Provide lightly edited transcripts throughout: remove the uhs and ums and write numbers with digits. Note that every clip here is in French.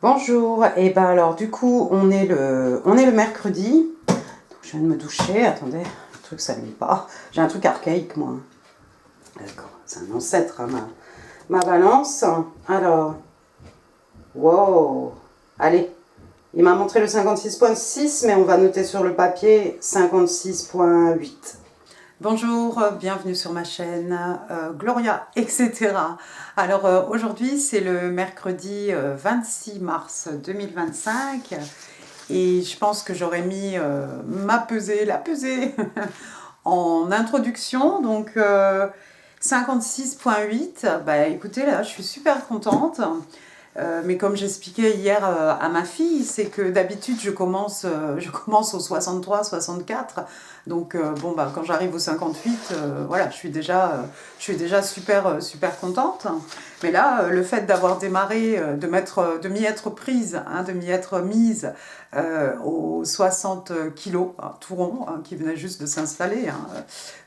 Bonjour, et ben alors du coup on est le mercredi. Donc, je viens de me doucher, attendez, le truc s'allume pas. J'ai un truc archaïque moi. D'accord, c'est un ancêtre, hein, ma balance. Alors, wow, allez, il m'a montré le 56,6 mais on va noter sur le papier 56,8. Bonjour, bienvenue sur ma chaîne Gloria, etc. Alors aujourd'hui c'est le mercredi 26 mars 2025 et je pense que j'aurais mis la pesée en introduction, donc 56,8. Bah écoutez, là je suis super contente. Mais comme j'expliquais hier à ma fille, c'est que d'habitude je commence au 63, 64. Donc bon bah quand j'arrive au 58, voilà, je suis déjà super contente. Mais là, le fait d'avoir démarré, de m'y être prise, hein, de m'y être mise aux 60 kilos, hein, tout rond, hein, qui venait juste de s'installer, hein,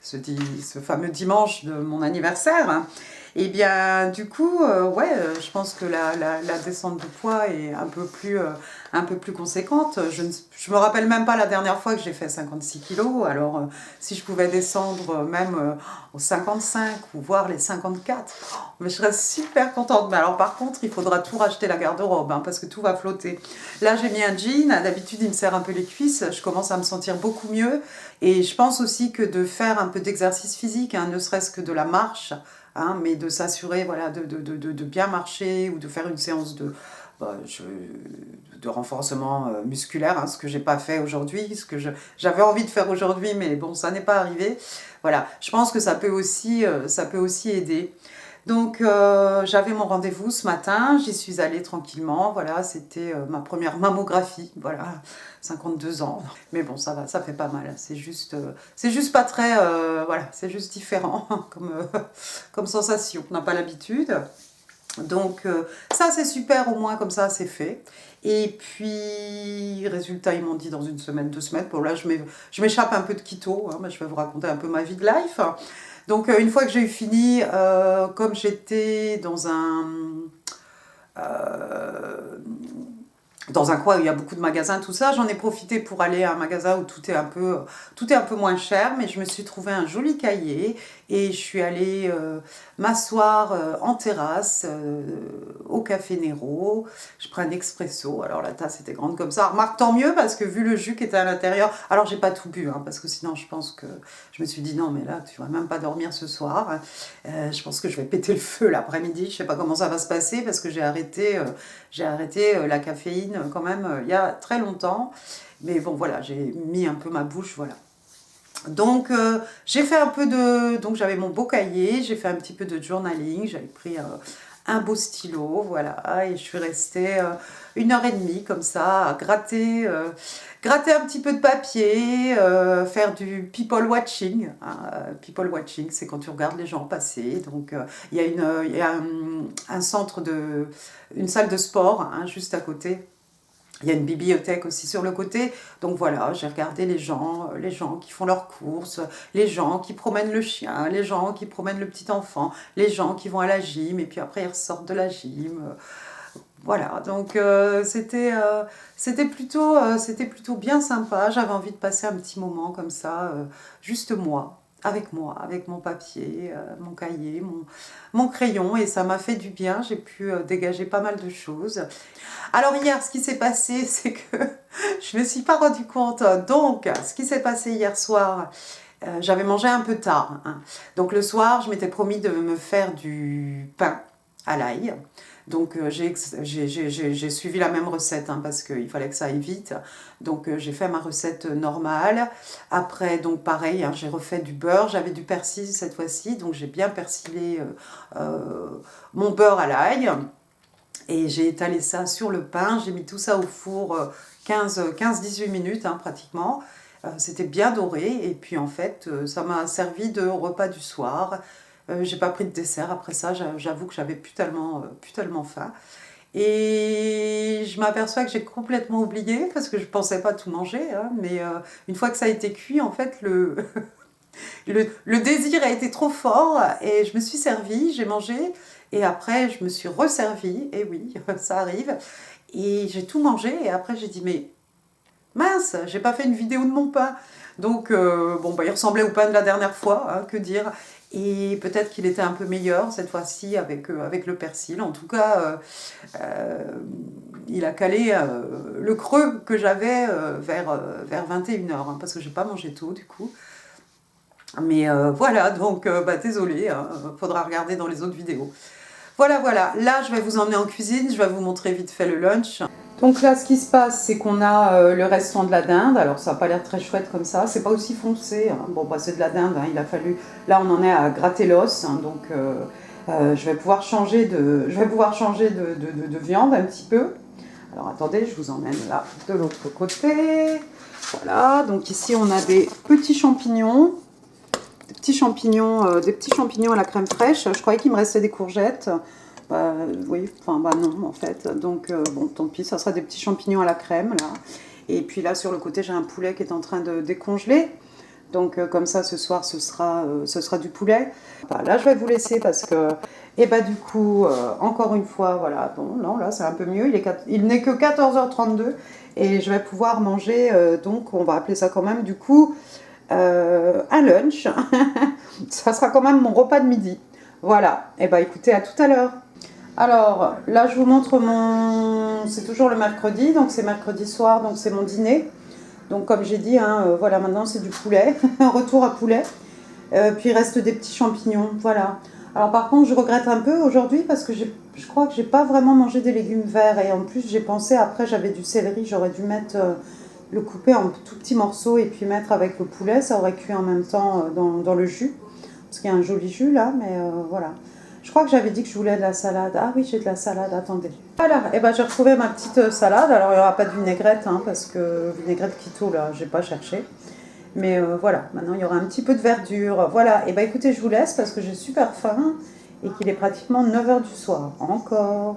ce fameux dimanche de mon anniversaire. Hein. Et bien, du coup, ouais, je pense que la descente de poids est un peu plus conséquente. Je me rappelle même pas la dernière fois que j'ai fait 56 kilos. Alors, si je pouvais descendre même aux 55 ou voire les 54, mais je serais super contente. Mais alors, par contre, il faudra tout racheter la garde-robe, hein, parce que tout va flotter. Là, j'ai mis un jean. D'habitude, il me serre un peu les cuisses. Je commence à me sentir beaucoup mieux. Et je pense aussi que de faire un peu d'exercice physique, hein, ne serait-ce que de la marche, hein, mais de s'assurer voilà, de bien marcher ou de faire une séance bah, de renforcement musculaire, hein, ce que j'ai pas fait aujourd'hui, j'avais envie de faire aujourd'hui, mais bon, ça n'est pas arrivé. Voilà, je pense que ça peut aussi aider. Donc j'avais mon rendez-vous ce matin, j'y suis allée tranquillement, voilà, c'était ma première mammographie, voilà, 52 ans. Mais bon, ça va, ça fait pas mal, c'est juste pas très, voilà, c'est juste différent comme sensation, on n'a pas l'habitude. Donc ça c'est super, au moins comme ça c'est fait. Et puis, résultat, ils m'ont dit dans une semaine, 2 semaines. Bon là, je m'échappe un peu de keto, hein, mais je vais vous raconter un peu ma vie de life. Donc une fois que j'ai eu fini, comme j'étais euh, dans un coin où il y a beaucoup de magasins, tout ça, j'en ai profité pour aller à un magasin où tout est un peu moins cher, mais je me suis trouvé un joli cahier et je suis allée m'asseoir en terrasse au Café Nero. Je prends un expresso, alors la tasse était grande comme ça. Remarque, tant mieux parce que vu le jus qui était à l'intérieur, alors j'ai pas tout bu, hein, parce que sinon je pense que je me suis dit non, mais là tu vas même pas dormir ce soir. Je pense que je vais péter le feu l'après-midi, je sais pas comment ça va se passer parce que j'ai arrêté la caféine quand même il y a très longtemps. Mais bon, voilà, j'ai mis un peu ma bouche, voilà. Donc, j'ai fait un peu de... Donc, j'avais mon beau cahier, j'ai fait un petit peu de journaling, j'avais pris un beau stylo, voilà, et je suis restée 1 heure et demie comme ça, à gratter un petit peu de papier, faire du people watching. Hein. People watching, c'est quand tu regardes les gens passer. Donc, il y a un une salle de sport, hein, juste à côté. Il y a une bibliothèque aussi sur le côté. Donc voilà, j'ai regardé les gens qui font leurs courses, les gens qui promènent le chien, les gens qui promènent le petit enfant, les gens qui vont à la gym et puis après ils ressortent de la gym. Voilà, donc c'était plutôt bien sympa. J'avais envie de passer un petit moment comme ça, juste moi, avec mon papier, mon cahier, mon crayon, et ça m'a fait du bien. J'ai pu dégager pas mal de choses. Alors hier, ce qui s'est passé, c'est que je me suis pas rendu compte. Donc, ce qui s'est passé hier soir, j'avais mangé un peu tard. Hein. Donc le soir, je m'étais promis de me faire du pain à l'ail. Donc j'ai suivi la même recette, hein, parce qu'il fallait que ça aille vite. Donc j'ai fait ma recette normale. Après, donc pareil, hein, j'ai refait du beurre. J'avais du persil cette fois-ci. Donc j'ai bien persilé mon beurre à l'ail. Et j'ai étalé ça sur le pain. J'ai mis tout ça au four 15-18 minutes, hein, pratiquement. C'était bien doré. Et puis en fait, ça m'a servi de repas du soir. J'ai pas pris de dessert après ça, j'avoue que j'avais plus tellement faim. Et je m'aperçois que j'ai complètement oublié parce que je pensais pas tout manger, hein, mais une fois que ça a été cuit, en fait, le désir a été trop fort et je me suis servie, j'ai mangé et après je me suis resservie, et oui, ça arrive. Et j'ai tout mangé et après j'ai dit mais mince, j'ai pas fait une vidéo de mon pain. Donc bon bah il ressemblait au pain de la dernière fois, hein, que dire. Et peut-être qu'il était un peu meilleur cette fois-ci avec le persil. En tout cas, il a calé le creux que j'avais vers 21h, hein, parce que j'ai pas mangé tôt du coup. Mais voilà, donc bah, désolé, hein, faudra regarder dans les autres vidéos. Voilà, voilà, là je vais vous emmener en cuisine, je vais vous montrer vite fait le lunch. Donc là, ce qui se passe, c'est qu'on a le restant de la dinde. Alors ça n'a pas l'air très chouette comme ça, c'est pas aussi foncé, hein. Bon, bah, c'est de la dinde, hein. Il a fallu... Là, on en est à gratter l'os, hein, donc je vais pouvoir changer de viande un petit peu. Alors attendez, je vous emmène là de l'autre côté. Voilà, donc ici on a des petits champignons. Des petits champignons à la crème fraîche. Je croyais qu'il me restait des courgettes. Oui, enfin bah non en fait. Donc bon, tant pis, ça sera des petits champignons à la crème là. Et puis là sur le côté, j'ai un poulet qui est en train de décongeler. Donc comme ça ce soir ce sera du poulet. Enfin, là je vais vous laisser parce que et bah du coup encore une fois voilà, bon non là c'est un peu mieux, il n'est que 14h32 et je vais pouvoir manger donc on va appeler ça quand même du coup un lunch. Ça sera quand même mon repas de midi. Voilà, et bah écoutez, à tout à l'heure. Alors là je vous montre c'est toujours le mercredi, donc c'est mercredi soir, donc c'est mon dîner. Donc comme j'ai dit, hein, voilà, maintenant c'est du poulet, un retour à poulet. Puis il reste des petits champignons, voilà. Alors par contre je regrette un peu aujourd'hui parce que je crois que j'ai pas vraiment mangé des légumes verts. Et en plus j'ai pensé, après j'avais du céleri, j'aurais dû mettre... le couper en tout petits morceaux et puis mettre avec le poulet, ça aurait cuit en même temps dans le jus. Parce qu'il y a un joli jus là, mais voilà. Je crois que j'avais dit que je voulais de la salade. Ah oui, j'ai de la salade, attendez. Voilà, et ben j'ai retrouvé ma petite salade. Alors il n'y aura pas de vinaigrette, hein, parce que vinaigrette keto là, j'ai pas cherché. Mais voilà, maintenant il y aura un petit peu de verdure. Voilà, et ben écoutez, je vous laisse parce que j'ai super faim et qu'il est pratiquement 9h du soir. Encore.